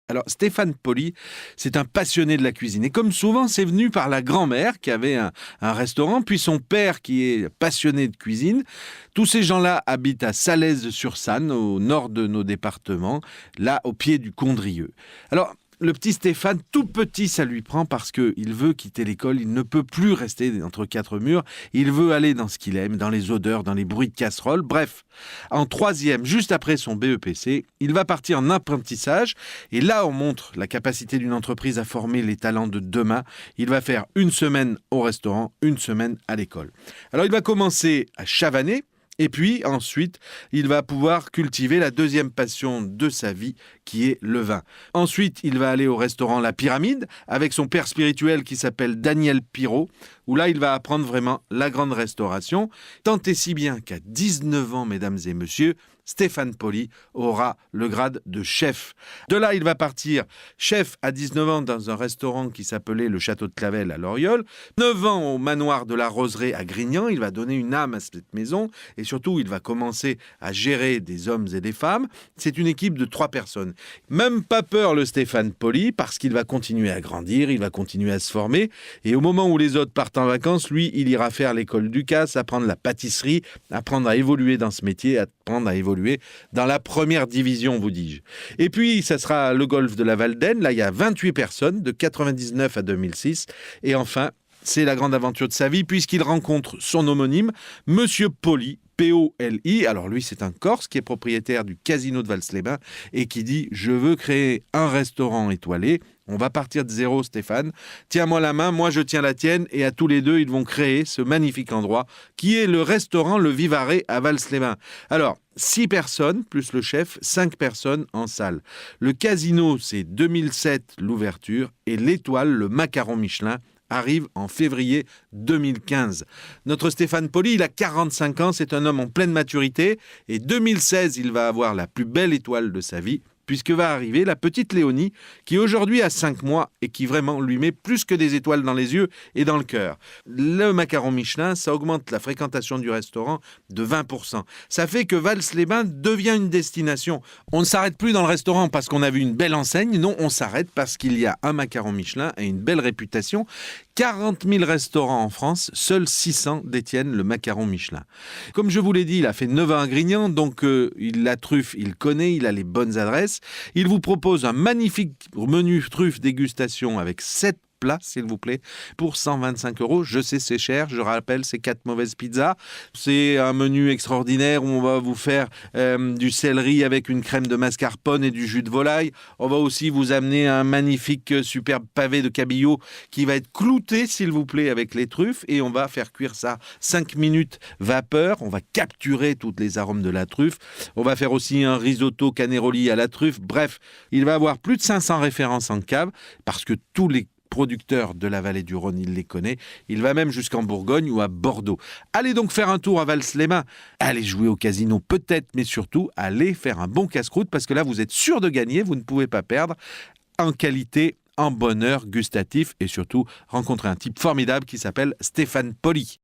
Alors, Stéphane Poli, c'est un passionné de la cuisine. Et comme souvent, c'est venu par la grand-mère qui avait un restaurant, puis son père qui est passionné de cuisine. Tous ces gens-là habitent à Salaise-sur-Sanne, au nord de nos départements, là, au pied du Condrieu. Alors, le petit Stéphane, tout petit, ça lui prend parce qu'il veut quitter l'école. Il ne peut plus rester entre quatre murs. Il veut aller dans ce qu'il aime, dans les odeurs, dans les bruits de casserole. Bref, en troisième, juste après son BEPC, il va partir en apprentissage. Et là, on montre la capacité d'une entreprise à former les talents de demain. Il va faire une semaine au restaurant, une semaine à l'école. Alors, il va commencer à Chavanay. Et puis ensuite, il va pouvoir cultiver la deuxième passion de sa vie, qui est le vin. Ensuite, il va aller au restaurant La Pyramide, avec son père spirituel qui s'appelle Daniel Pirot, où là, il va apprendre vraiment la grande restauration. Tant et si bien qu'à 19 ans, mesdames et messieurs, Stéphane Poli aura le grade de chef. De là, il va partir chef à 19 ans dans un restaurant qui s'appelait le Château de Clavel à Loriol. 9 ans au manoir de la Roseraie à Grignan. Il va donner une âme à cette maison et surtout, il va commencer à gérer des hommes et des femmes. C'est une équipe de 3 personnes. Même pas peur le Stéphane Poli parce qu'il va continuer à grandir, il va continuer à se former. Et au moment où les autres partent en vacances, lui, il ira faire l'école Ducasse, apprendre la pâtisserie, apprendre à évoluer dans ce métier, apprendre à évoluer dans la première division, vous dis-je. Et puis, ça sera le golf de la Valdaine. Là, il y a 28 personnes, de 99 à 2006. Et enfin, c'est la grande aventure de sa vie, puisqu'il rencontre son homonyme, Monsieur Poli, P-O-L-I. Alors lui, c'est un Corse qui est propriétaire du casino de Vals-les-Bains et qui dit « Je veux créer un restaurant étoilé ». On va partir de zéro, Stéphane. Tiens-moi la main, moi je tiens la tienne. Et à tous les deux, ils vont créer ce magnifique endroit qui est le restaurant Le Vivarais à Vals-les-Bains. Alors, 6 personnes, plus le chef, 5 personnes en salle. Le casino, c'est 2007 l'ouverture. Et l'étoile, le macaron Michelin, arrive en février 2015. Notre Stéphane Poli, il a 45 ans, c'est un homme en pleine maturité. Et 2016, il va avoir la plus belle étoile de sa vie, puisque va arriver la petite Léonie, qui aujourd'hui a 5 mois et qui vraiment lui met plus que des étoiles dans les yeux et dans le cœur. Le macaron Michelin, ça augmente la fréquentation du restaurant de 20%. Ça fait que Vals-les-Bains devient une destination. On ne s'arrête plus dans le restaurant parce qu'on a vu une belle enseigne, non, on s'arrête parce qu'il y a un macaron Michelin et une belle réputation. 40 000 restaurants en France, seuls 600 détiennent le macaron Michelin. Comme je vous l'ai dit, il a fait 9 ans à Grignan, donc la truffe, il connaît, il a les bonnes adresses. Il vous propose un magnifique menu truffe dégustation avec 7 plats, s'il vous plaît, pour 125 €. Je sais, c'est cher. Je rappelle, c'est 4 mauvaises pizzas. C'est un menu extraordinaire où on va vous faire du céleri avec une crème de mascarpone et du jus de volaille. On va aussi vous amener un magnifique, superbe pavé de cabillaud qui va être clouté, s'il vous plaît, avec les truffes. Et on va faire cuire ça 5 minutes vapeur. On va capturer tous les arômes de la truffe. On va faire aussi un risotto cannelloni à la truffe. Bref, il va avoir plus de 500 références en cave parce que tous les producteur de la vallée du Rhône, il les connaît. Il va même jusqu'en Bourgogne ou à Bordeaux. Allez donc faire un tour à Vals-les-Bains. Allez jouer au casino peut-être, mais surtout, allez faire un bon casse-croûte parce que là, vous êtes sûr de gagner, vous ne pouvez pas perdre en qualité, en bonheur gustatif et surtout rencontrer un type formidable qui s'appelle Stéphane Poli.